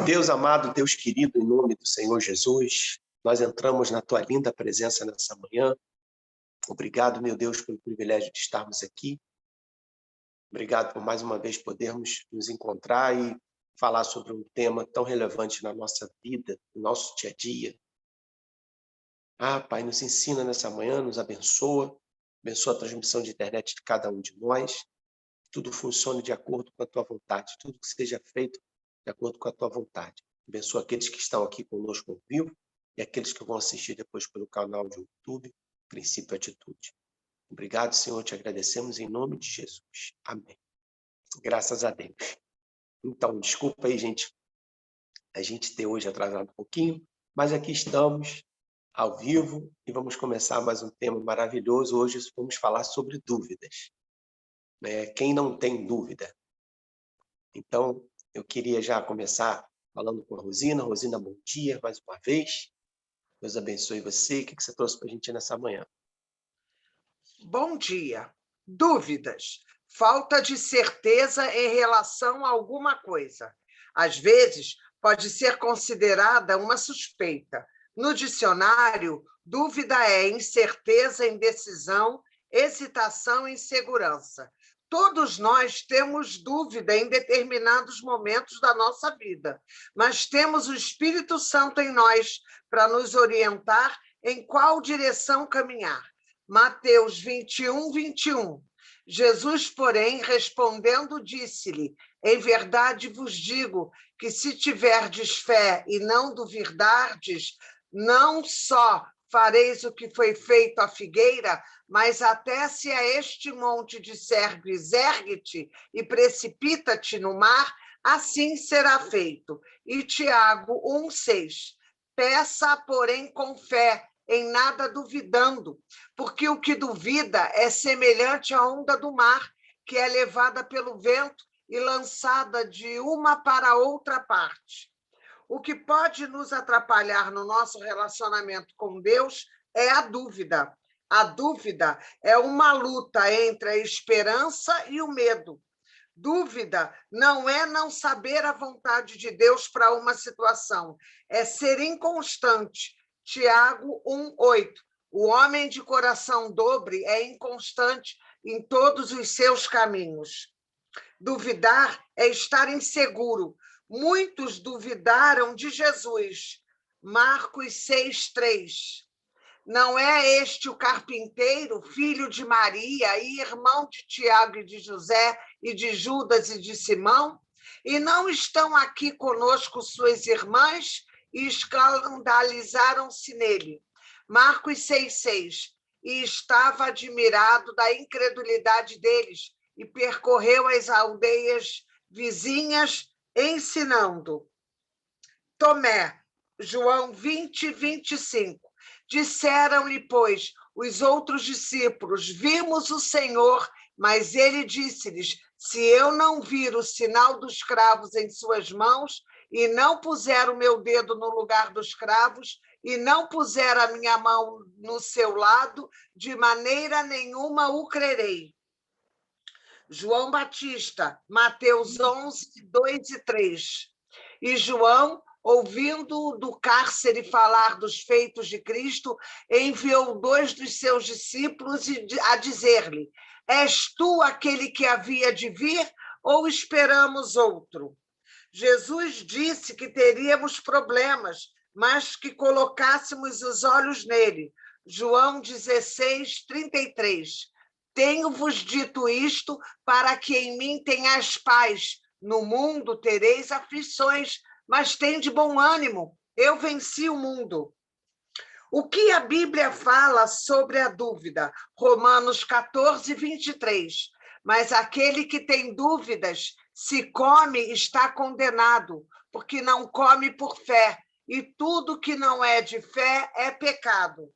Deus amado, Deus querido, em nome do Senhor Jesus, nós entramos na tua linda presença nessa manhã. Obrigado, meu Deus, pelo privilégio de estarmos aqui. Obrigado por mais uma vez podermos nos encontrar e falar sobre um tema tão relevante na nossa vida, no nosso dia a dia. Pai, nos ensina nessa manhã, nos abençoa a transmissão de internet de cada um de nós. Tudo funcione de acordo com a tua vontade, tudo que seja feito de acordo com a tua vontade. Abençoa aqueles que estão aqui conosco ao vivo e aqueles que vão assistir depois pelo canal de YouTube, Princípio e Atitude. Obrigado, Senhor, te agradecemos em nome de Jesus. Amém. Graças a Deus. Então, desculpa aí, gente, a gente ter hoje atrasado um pouquinho, mas aqui estamos, ao vivo, e vamos começar mais um tema maravilhoso. Hoje vamos falar sobre dúvidas. Quem não tem dúvida? Então, eu queria já começar falando com a Rosina. Rosina, bom dia mais uma vez. Deus abençoe você. O que você trouxe para a gente nessa manhã? Bom dia. Dúvidas. Falta de certeza em relação a alguma coisa. Às vezes, pode ser considerada uma suspeita. No dicionário, dúvida é incerteza, indecisão, hesitação e insegurança. Todos nós temos dúvida em determinados momentos da nossa vida, mas temos o Espírito Santo em nós para nos orientar em qual direção caminhar. Mateus 21, 21. Jesus, porém, respondendo, disse-lhe: em verdade vos digo que se tiverdes fé e não duvidardes, não só fareis o que foi feito à figueira, mas até se a este monte disserdes, ergue-te e precipita-te no mar, assim será feito. E Tiago 1,6. Peça, porém, com fé, em nada duvidando, porque o que duvida é semelhante à onda do mar, que é levada pelo vento e lançada de uma para outra parte. O que pode nos atrapalhar no nosso relacionamento com Deus é a dúvida. A dúvida é uma luta entre a esperança e o medo. Dúvida não é não saber a vontade de Deus para uma situação, é ser inconstante. Tiago 1,8. O homem de coração dobre é inconstante em todos os seus caminhos. Duvidar é estar inseguro. Muitos duvidaram de Jesus. Marcos 6,3. Não é este o carpinteiro, filho de Maria e irmão de Tiago e de José e de Judas e de Simão? E não estão aqui conosco suas irmãs? E escandalizaram-se nele. Marcos 6,6. E estava admirado da incredulidade deles e percorreu as aldeias vizinhas ensinando. Tomé, João 20, 25. Disseram-lhe, pois, os outros discípulos: vimos o Senhor, mas ele disse-lhes: se eu não vir o sinal dos cravos em suas mãos, e não puser o meu dedo no lugar dos cravos, e não puser a minha mão no seu lado, de maneira nenhuma o crerei. João Batista, Mateus 11, 2 e 3. E João, ouvindo do cárcere falar dos feitos de Cristo, enviou 2 dos seus discípulos a dizer-lhe: és tu aquele que havia de vir, ou esperamos outro? Jesus disse que teríamos problemas, mas que colocássemos os olhos nele. João 16, 33. Tenho-vos dito isto para que em mim tenhais paz. No mundo tereis aflições, mas tende bom ânimo. Eu venci o mundo. O que a Bíblia fala sobre a dúvida? Romanos 14, 23. Mas aquele que tem dúvidas, se come, está condenado, porque não come por fé. E tudo que não é de fé é pecado.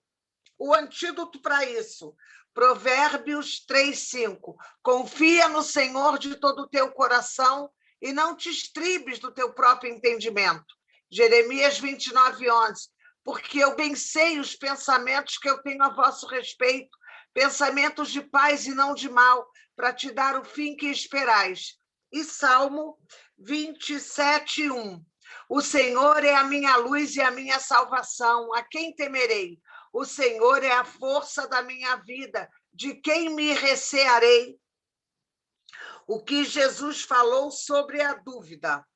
O antídoto para isso, Provérbios 3:5. Confia no Senhor de todo o teu coração e não te estribes do teu próprio entendimento. Jeremias 29:11. Porque eu bem sei os pensamentos que eu tenho a vosso respeito, pensamentos de paz e não de mal, para te dar o fim que esperais. e Salmo 27:1. O Senhor é a minha luz e a minha salvação, a quem temerei? O Senhor é a força da minha vida, de quem me recearei? O que Jesus falou sobre a dúvida.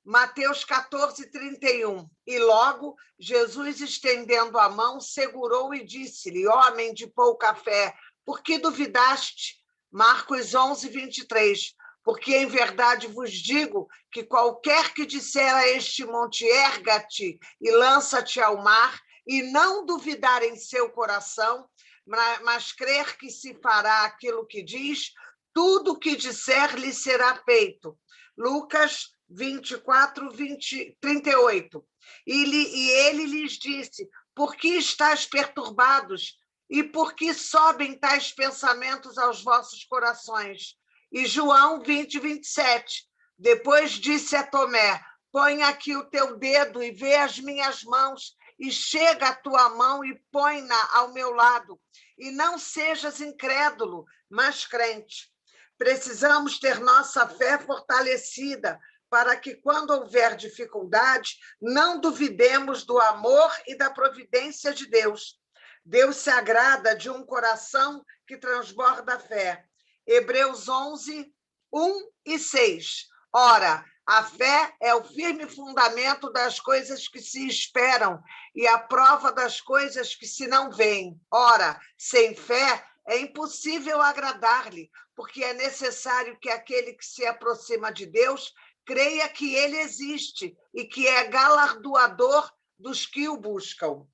Mateus 14:31. E logo, Jesus, estendendo a mão, segurou e disse-lhe: homem de pouca fé, por que duvidaste? Marcos 11:23. Porque em verdade vos digo que qualquer que disser a este monte, erga-te e lança-te ao mar, e não duvidar em seu coração, mas crer que se fará aquilo que diz, tudo o que disser lhe será feito. Lucas 24:38. E ele lhes disse: por que estáis perturbados? E por que sobem tais pensamentos aos vossos corações? E João 20:27. Depois disse a Tomé: põe aqui o teu dedo e vê as minhas mãos, e chega a tua mão e põe-na ao meu lado. E não sejas incrédulo, mas crente. Precisamos ter nossa fé fortalecida para que, quando houver dificuldade, não duvidemos do amor e da providência de Deus. Deus se agrada de um coração que transborda fé. Hebreus 11:1-6. Ora, a fé é o firme fundamento das coisas que se esperam e a prova das coisas que se não veem. Ora, sem fé é impossível agradar-lhe, porque é necessário que aquele que se aproxima de Deus creia que ele existe e que é galardoador dos que o buscam.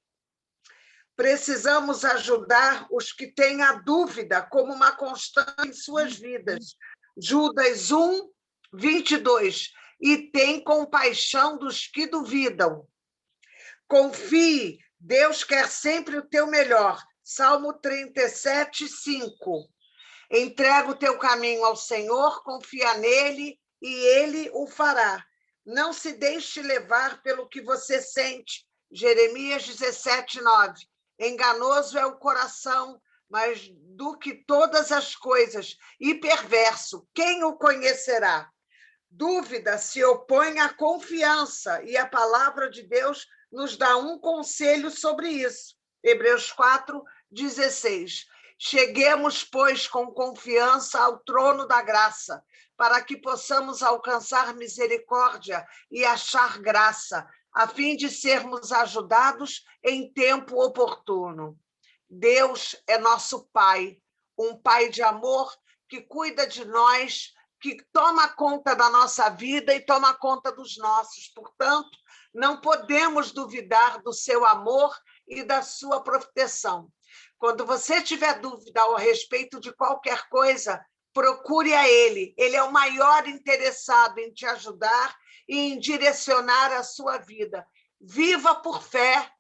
Precisamos ajudar os que têm a dúvida como uma constante em suas vidas. Judas 1:22. E tem compaixão dos que duvidam. Confie, Deus quer sempre o teu melhor. Salmo 37:5. Entrega o teu caminho ao Senhor, confia nele e ele o fará. Não se deixe levar pelo que você sente. Jeremias 17:9. Enganoso é o coração, mais do que todas as coisas, e perverso, quem o conhecerá? Dúvida se opõe à confiança, e a palavra de Deus nos dá um conselho sobre isso. Hebreus 4:16. Cheguemos, pois, com confiança ao trono da graça, para que possamos alcançar misericórdia e achar graça, a fim de sermos ajudados em tempo oportuno. Deus é nosso Pai, um Pai de amor que cuida de nós, que toma conta da nossa vida e toma conta dos nossos. Portanto, não podemos duvidar do seu amor e da sua proteção. Quando você tiver dúvida a respeito de qualquer coisa, procure a Ele. Ele é o maior interessado em te ajudar e em direcionar a sua vida. Viva por fé,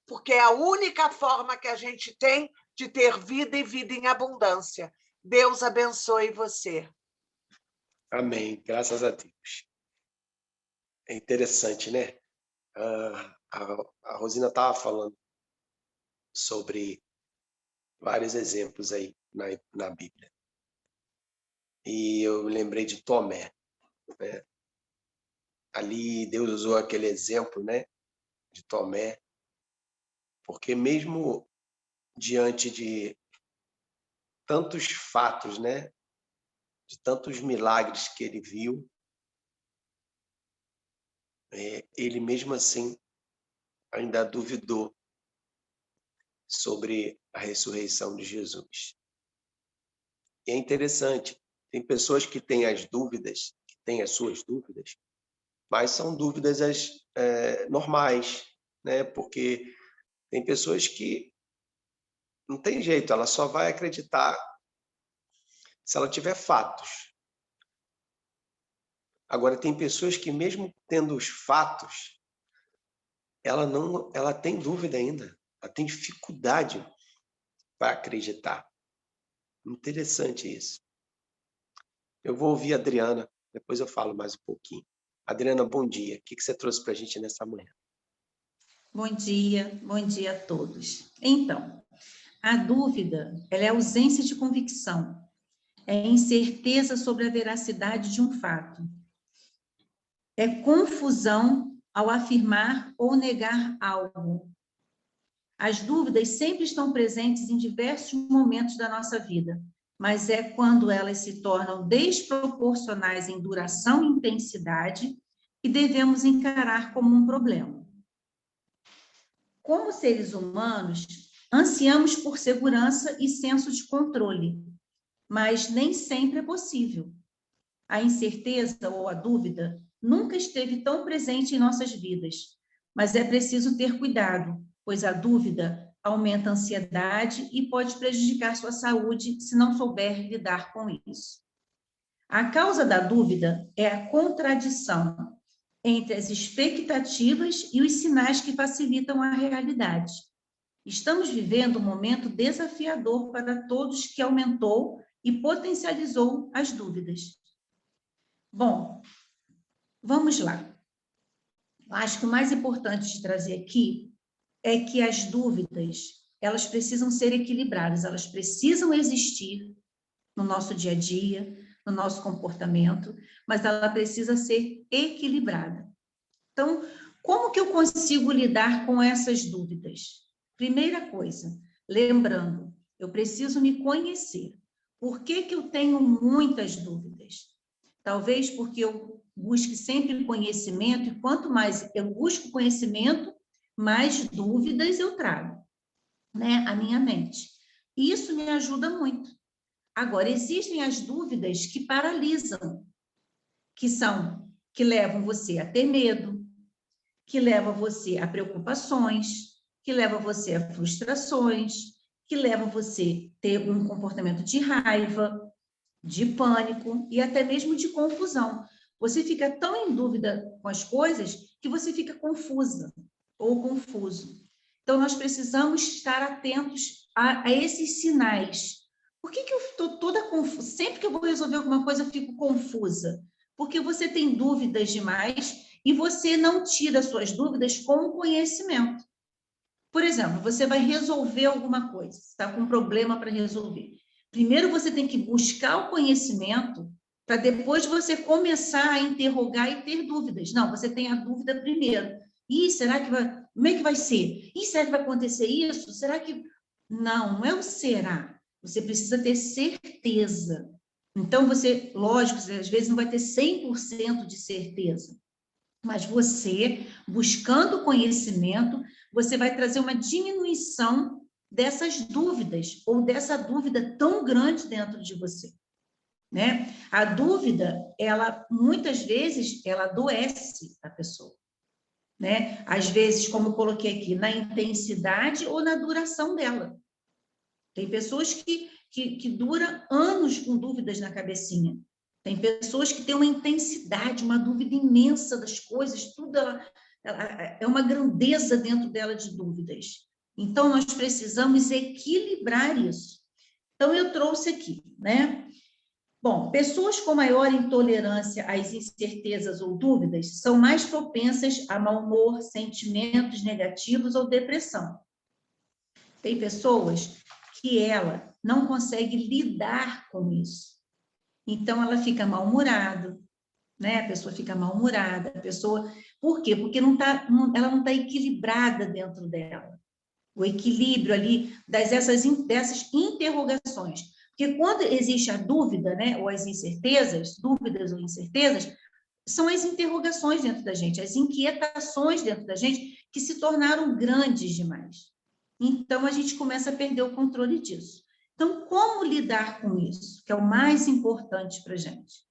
porque é a única forma que a gente tem de ter vida e vida em abundância. Deus abençoe você. Amém, graças a Deus. É interessante, né? A Rosina estava falando sobre vários exemplos aí na Bíblia. E eu me lembrei de Tomé, né? Ali Deus usou aquele exemplo, né, de Tomé, porque mesmo diante de tantos fatos, né, de tantos milagres que ele viu, ele mesmo assim ainda duvidou sobre a ressurreição de Jesus. E é interessante, tem pessoas que têm as dúvidas, que têm as suas dúvidas, mas são dúvidas normais, né? Porque tem pessoas que não tem jeito, ela só vai acreditar se ela tiver fatos. Agora, tem pessoas que mesmo tendo os fatos, ela tem dúvida ainda, ela tem dificuldade para acreditar. Interessante isso. Eu vou ouvir a Adriana, depois eu falo mais um pouquinho. Adriana, bom dia. O que você trouxe para a gente nessa manhã? Bom dia a todos. Então, a dúvida, ela é a ausência de convicção. é incerteza sobre a veracidade de um fato. É confusão ao afirmar ou negar algo. As dúvidas sempre estão presentes em diversos momentos da nossa vida, mas é quando elas se tornam desproporcionais em duração e intensidade que devemos encarar como um problema. Como seres humanos, ansiamos por segurança e senso de controle, mas nem sempre é possível. A incerteza ou a dúvida nunca esteve tão presente em nossas vidas, mas é preciso ter cuidado, pois a dúvida aumenta a ansiedade e pode prejudicar sua saúde se não souber lidar com isso. A causa da dúvida é a contradição entre as expectativas e os sinais que facilitam a realidade. Estamos vivendo um momento desafiador para todos que aumentou e potencializou as dúvidas. Bom, vamos lá. Acho que o mais importante de trazer aqui é que as dúvidas, elas precisam ser equilibradas, elas precisam existir no nosso dia a dia, no nosso comportamento, mas ela precisa ser equilibrada. Então, como que eu consigo lidar com essas dúvidas? Primeira coisa, lembrando, eu preciso me conhecer. Por que que eu tenho muitas dúvidas? Talvez porque eu busque sempre conhecimento, e quanto mais eu busco conhecimento, mais dúvidas eu trago, né, à minha mente. E isso me ajuda muito. Agora, existem as dúvidas que paralisam, que levam você a ter medo, que levam você a preocupações, que levam você a frustrações, que levam você a ter um comportamento de raiva, de pânico e até mesmo de confusão. Você fica tão em dúvida com as coisas que você fica confusa ou confuso. Então, nós precisamos estar atentos a esses sinais. Por que eu estou toda confusa? Sempre que eu vou resolver alguma coisa, eu fico confusa. Porque você tem dúvidas demais e você não tira suas dúvidas com conhecimento. Por exemplo, você vai resolver alguma coisa, está com um problema para resolver. Primeiro você tem que buscar o conhecimento para depois você começar a interrogar e ter dúvidas. Não, você tem a dúvida primeiro. Será que vai... Como é que vai ser? Será que vai acontecer isso? Será que... Não é o será. Você precisa ter certeza. Então, você, lógico, você às vezes não vai ter 100% de certeza. Mas você, buscando conhecimento, você vai trazer uma diminuição dessas dúvidas, ou dessa dúvida tão grande dentro de você, né? A dúvida, ela, muitas vezes, ela adoece a pessoa, né? Às vezes, como eu coloquei aqui, na intensidade ou na duração dela. Tem pessoas que duram anos com dúvidas na cabecinha. Tem pessoas que têm uma intensidade, uma dúvida imensa das coisas, tudo ela é uma grandeza dentro dela de dúvidas. Então, nós precisamos equilibrar isso. Então, eu trouxe aqui, né? Bom, pessoas com maior intolerância às incertezas ou dúvidas são mais propensas a mau humor, sentimentos negativos ou depressão. Tem pessoas que ela não consegue lidar com isso. Então, ela fica mal-humorada, né? A pessoa fica mal-humorada, a pessoa... Por quê? Porque ela não está equilibrada dentro dela. O equilíbrio ali dessas interrogações. Porque quando existe a dúvida, né? Ou as incertezas, dúvidas ou incertezas, são as interrogações dentro da gente, as inquietações dentro da gente que se tornaram grandes demais. Então, a gente começa a perder o controle disso. Então, como lidar com isso? Que é o mais importante para a gente.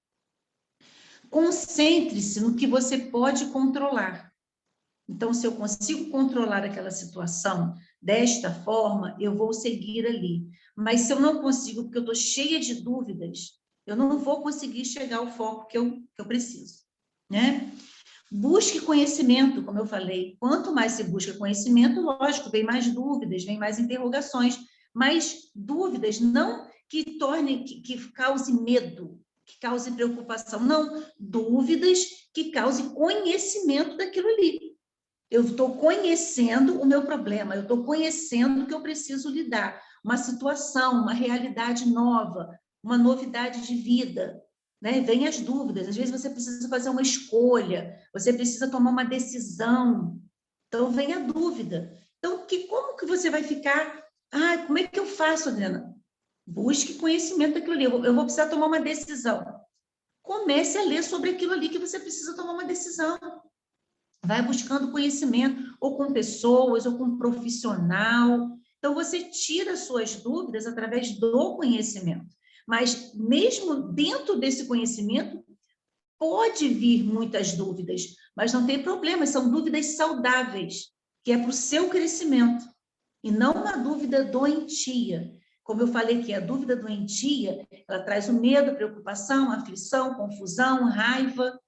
Concentre-se no que você pode controlar. Então, se eu consigo controlar aquela situação desta forma, eu vou seguir ali. Mas se eu não consigo, porque eu estou cheia de dúvidas, eu não vou conseguir chegar ao foco que eu preciso, né? Busque conhecimento, como eu falei. Quanto mais se busca conhecimento, lógico, vem mais dúvidas, vem mais interrogações, mas dúvidas não que tornem, que cause medo, que cause preocupação, não, dúvidas que causem conhecimento daquilo ali. Eu estou conhecendo o meu problema, eu estou conhecendo o que eu preciso lidar, uma situação, uma realidade nova, uma novidade de vida, né? Vem as dúvidas, às vezes você precisa fazer uma escolha, você precisa tomar uma decisão, então vem a dúvida. Então, como que você vai ficar? Ah, como é que eu faço, Adriana? Busque conhecimento daquilo ali, eu vou precisar tomar uma decisão. Comece a ler sobre aquilo ali que você precisa tomar uma decisão. Vai buscando conhecimento, ou com pessoas, ou com um profissional. Então, você tira suas dúvidas através do conhecimento. Mas, mesmo dentro desse conhecimento, pode vir muitas dúvidas, mas não tem problema, são dúvidas saudáveis, que é para o seu crescimento, e não uma dúvida doentia. Como eu falei que a dúvida doentia, ela traz o medo, a preocupação, a aflição, confusão, raiva.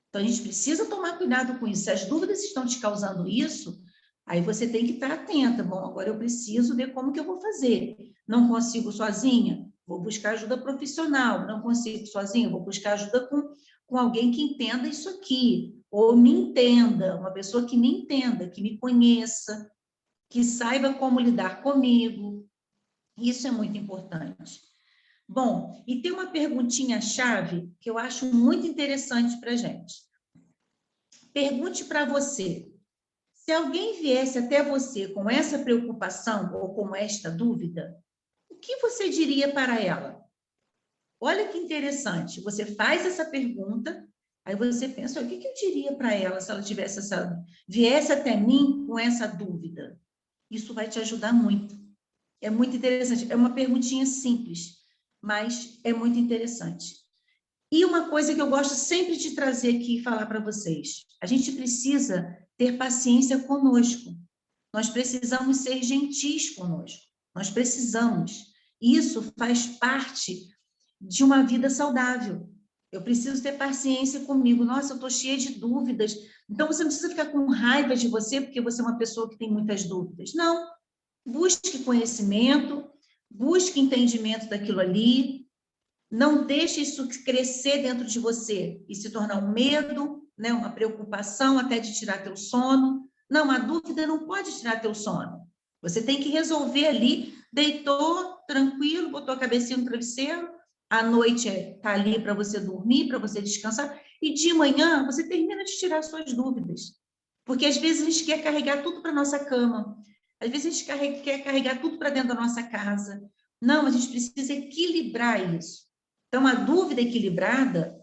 Então, a gente precisa tomar cuidado com isso. Se as dúvidas estão te causando isso, aí você tem que estar atenta. Bom, agora eu preciso ver como que eu vou fazer. Não consigo sozinha? Vou buscar ajuda profissional. Não consigo sozinha? Vou buscar ajuda com alguém que entenda isso aqui. Ou me entenda, uma pessoa que me entenda, que me conheça, que saiba como lidar comigo. Isso é muito importante. Bom, e tem uma perguntinha-chave que eu acho muito interessante para a gente. Pergunte para você, se alguém viesse até você com essa preocupação ou com esta dúvida, o que você diria para ela? Olha que interessante, você faz essa pergunta, aí você pensa, o que eu diria para ela se ela viesse até mim com essa dúvida? Isso vai te ajudar muito. É muito interessante, é uma perguntinha simples, mas é muito interessante. E uma coisa que eu gosto sempre de trazer aqui e falar para vocês, a gente precisa ter paciência conosco, nós precisamos ser gentis conosco, nós precisamos. Isso faz parte de uma vida saudável. Eu preciso ter paciência comigo. Nossa, eu estou cheia de dúvidas. Então, você não precisa ficar com raiva de você porque você é uma pessoa que tem muitas dúvidas. Não. Busque conhecimento, busque entendimento daquilo ali, não deixe isso crescer dentro de você e se tornar um medo, né, uma preocupação até de tirar teu sono. Não, a dúvida não pode tirar teu sono. Você tem que resolver ali, deitou, tranquilo, botou a cabecinha no travesseiro, a noite está ali para você dormir, para você descansar, e de manhã você termina de tirar suas dúvidas. Porque às vezes a gente quer carregar tudo para a nossa cama, às vezes a gente quer carregar tudo para dentro da nossa casa. Não, a gente precisa equilibrar isso. Então, a dúvida equilibrada,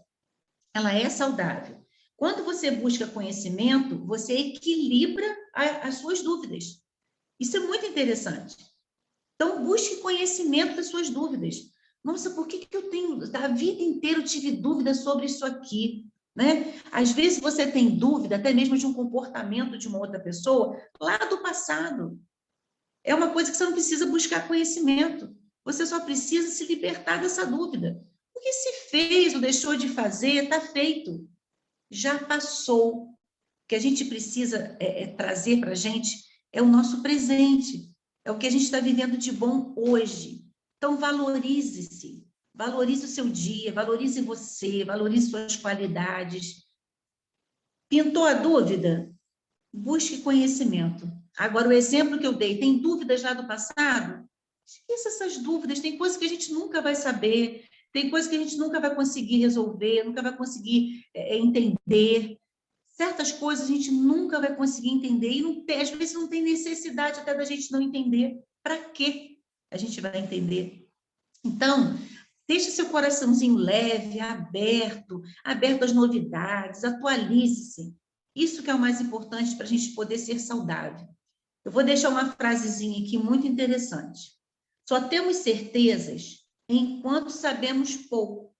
ela é saudável. Quando você busca conhecimento, você equilibra as suas dúvidas. Isso é muito interessante. Então, busque conhecimento das suas dúvidas. Nossa, por que eu tenho... A vida inteira eu tive dúvidas sobre isso aqui, né? Às vezes você tem dúvida até mesmo de um comportamento de uma outra pessoa lá do passado. É uma coisa que você não precisa buscar conhecimento. Você só precisa se libertar dessa dúvida. O que se fez ou deixou de fazer, está feito. Já passou. O que a gente precisa trazer para a gente é o nosso presente. É o que a gente está vivendo de bom hoje. Então, valorize-se. Valorize o seu dia, valorize você, valorize suas qualidades. Pintou a dúvida? Busque conhecimento. Agora, o exemplo que eu dei, tem dúvidas lá do passado? Esqueça essas dúvidas, tem coisas que a gente nunca vai saber, tem coisas que a gente nunca vai conseguir resolver, nunca vai conseguir entender. Certas coisas a gente nunca vai conseguir entender e não tem, às vezes não tem necessidade até da gente não entender. Para que a gente vai entender? Então, deixe seu coraçãozinho leve, aberto às novidades, atualize-se. Isso que é o mais importante para a gente poder ser saudável. Eu vou deixar uma frasezinha aqui muito interessante. Só temos certezas enquanto sabemos pouco.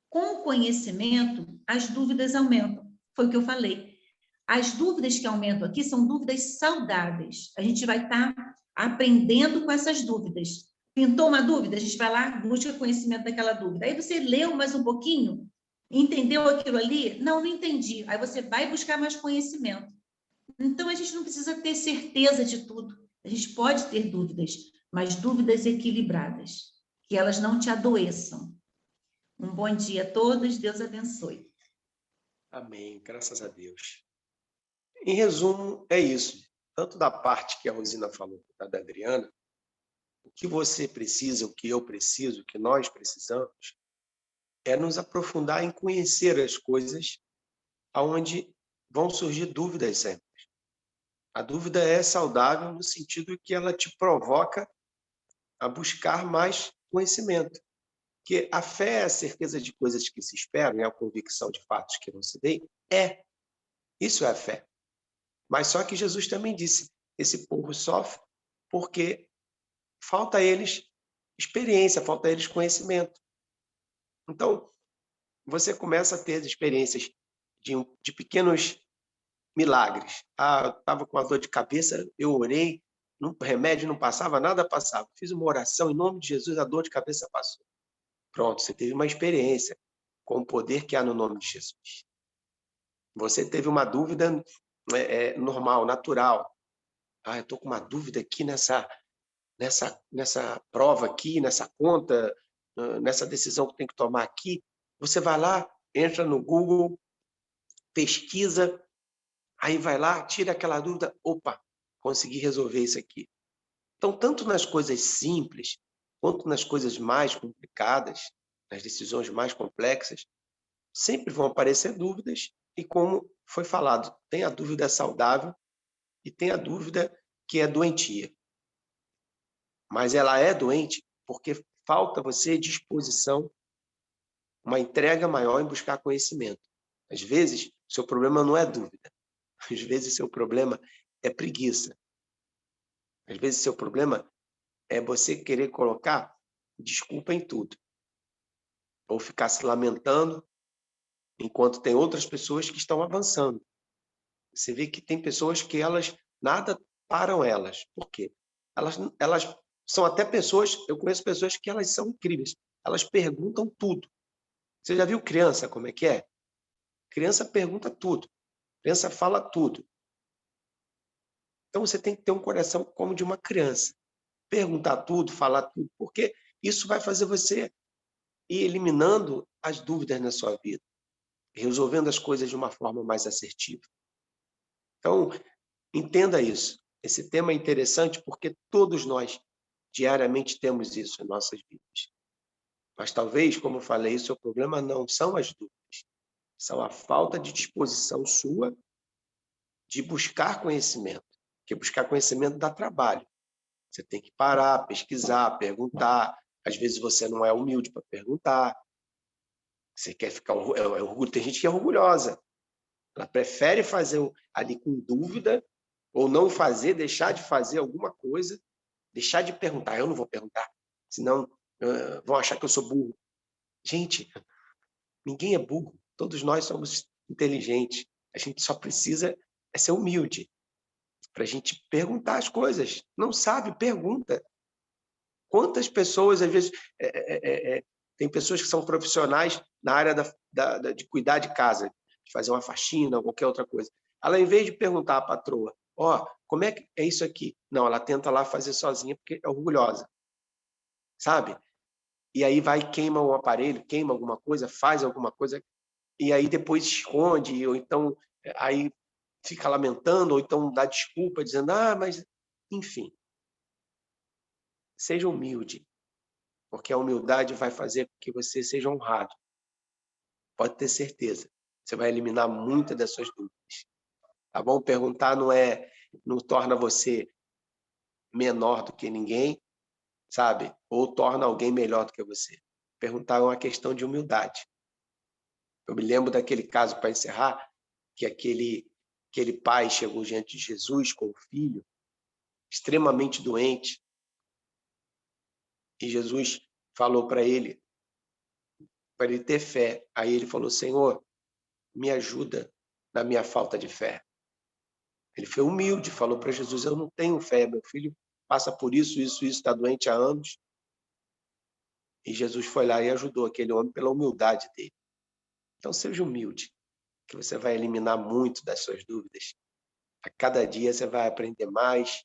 Com o conhecimento, as dúvidas aumentam. Foi o que eu falei. As dúvidas que aumentam aqui são dúvidas saudáveis. A gente vai estar aprendendo com essas dúvidas. Pintou uma dúvida? A gente vai lá, busca conhecimento daquela dúvida. Aí você leu mais um pouquinho, entendeu aquilo ali? Não, não entendi. Aí você vai buscar mais conhecimento. Então, a gente não precisa ter certeza de tudo. A gente pode ter dúvidas, mas dúvidas equilibradas, que elas não te adoeçam. Um bom dia a todos, Deus abençoe. Amém, graças a Deus. Em resumo, é isso. Tanto da parte que a Rosina falou, da Adriana, O que você precisa, o que eu preciso, o que nós precisamos, é nos aprofundar em conhecer as coisas aonde vão surgir dúvidas sempre. A dúvida é saudável no sentido que ela te provoca a buscar mais conhecimento. Porque a fé é a certeza de coisas que se esperam, é a convicção de fatos que não se veem. Isso é a fé. Mas só que Jesus também disse, esse povo sofre porque falta a eles experiência, falta a eles conhecimento. Então, você começa a ter as experiências de pequenos milagres. Eu estava com uma dor de cabeça, eu orei, remédio não passava, nada passava. Fiz uma oração, em nome de Jesus, a dor de cabeça passou. Pronto, você teve uma experiência com o poder que há no nome de Jesus. Você teve uma dúvida normal, natural. Eu estou com uma dúvida aqui nessa prova aqui, nessa conta, nessa decisão que tem que tomar aqui. Você vai lá, entra no Google, pesquisa, aí vai lá, tira aquela dúvida, opa, consegui resolver isso aqui. Então, tanto nas coisas simples, quanto nas coisas mais complicadas, nas decisões mais complexas, sempre vão aparecer dúvidas, e como foi falado, tem a dúvida saudável e tem a dúvida que é doentia. Mas ela é doente porque falta você disposição, uma entrega maior em buscar conhecimento. Às vezes, seu problema não é dúvida. Às vezes, seu problema é preguiça. Às vezes, seu problema é você querer colocar desculpa em tudo. Ou ficar se lamentando enquanto tem outras pessoas que estão avançando. Você vê que tem pessoas que nada param elas. Por quê? Elas são até pessoas, eu conheço pessoas que elas são incríveis. Elas perguntam tudo. Você já viu criança como é que é? Criança pergunta tudo. Criança fala tudo. Então você tem que ter um coração como de uma criança. Perguntar tudo, falar tudo, porque isso vai fazer você ir eliminando as dúvidas na sua vida, resolvendo as coisas de uma forma mais assertiva. Então, entenda isso. Esse tema é interessante porque todos nós diariamente temos isso em nossas vidas. Mas talvez, como eu falei, o seu problema não são as dúvidas, são a falta de disposição sua de buscar conhecimento. Porque buscar conhecimento dá trabalho. Você tem que parar, pesquisar, perguntar. Às vezes você não é humilde para perguntar. Você quer ficar orgulhoso. Tem gente que é orgulhosa. Ela prefere fazer ali com dúvida ou não fazer, deixar de fazer alguma coisa, deixar de perguntar. Eu não vou perguntar, senão vão achar que eu sou burro. Gente, ninguém é burro. Todos nós somos inteligentes. A gente só precisa ser humilde para a gente perguntar as coisas. Não sabe, pergunta. Quantas pessoas, às vezes, tem pessoas que são profissionais na área de cuidar de casa, de fazer uma faxina ou qualquer outra coisa. Ela, em vez de perguntar à patroa, como é que é isso aqui? Não, ela tenta lá fazer sozinha porque é orgulhosa, sabe? E aí vai, queima um aparelho, queima alguma coisa, faz alguma coisa, e aí depois esconde, ou então aí fica lamentando, ou então dá desculpa, dizendo, mas... Enfim, seja humilde, porque a humildade vai fazer com que você seja honrado. Pode ter certeza, você vai eliminar muitas das suas dúvidas. Tá bom? Perguntar não torna você menor do que ninguém, sabe? Ou torna alguém melhor do que você. Perguntar é uma questão de humildade. Eu me lembro daquele caso, para encerrar, que aquele pai chegou diante de Jesus com o filho, extremamente doente, e Jesus falou para ele ter fé. Aí ele falou, Senhor, me ajuda na minha falta de fé. Ele foi humilde, falou para Jesus, eu não tenho fé, meu filho passa por isso, está doente há anos. E Jesus foi lá e ajudou aquele homem pela humildade dele. Então, seja humilde, que você vai eliminar muito das suas dúvidas. A cada dia você vai aprender mais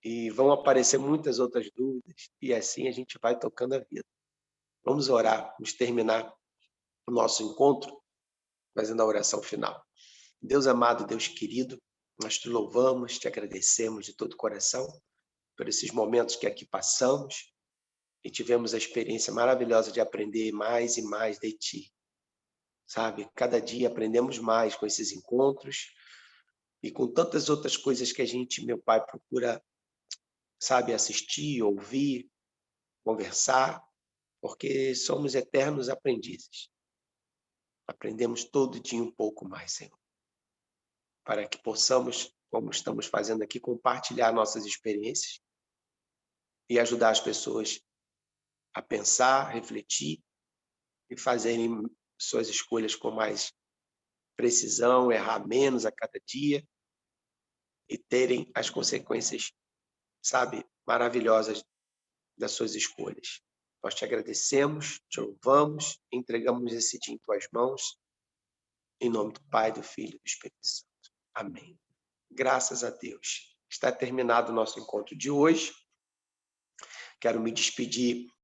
e vão aparecer muitas outras dúvidas e assim a gente vai tocando a vida. Vamos orar, vamos terminar o nosso encontro fazendo a oração final. Deus amado, Deus querido, nós te louvamos, te agradecemos de todo o coração por esses momentos que aqui passamos e tivemos a experiência maravilhosa de aprender mais e mais de Ti. Sabe, cada dia aprendemos mais com esses encontros e com tantas outras coisas que a gente, meu Pai, procura, sabe, assistir, ouvir, conversar, porque somos eternos aprendizes. Aprendemos todo dia um pouco mais, Senhor, para que possamos, como estamos fazendo aqui, compartilhar nossas experiências e ajudar as pessoas a pensar, refletir e fazerem suas escolhas com mais precisão, errar menos a cada dia e terem as consequências, sabe, maravilhosas das suas escolhas. Nós te agradecemos, te louvamos, entregamos esse dia em tuas mãos, em nome do Pai, do Filho e do Espírito Santo. Amém. Graças a Deus. Está terminado o nosso encontro de hoje. Quero me despedir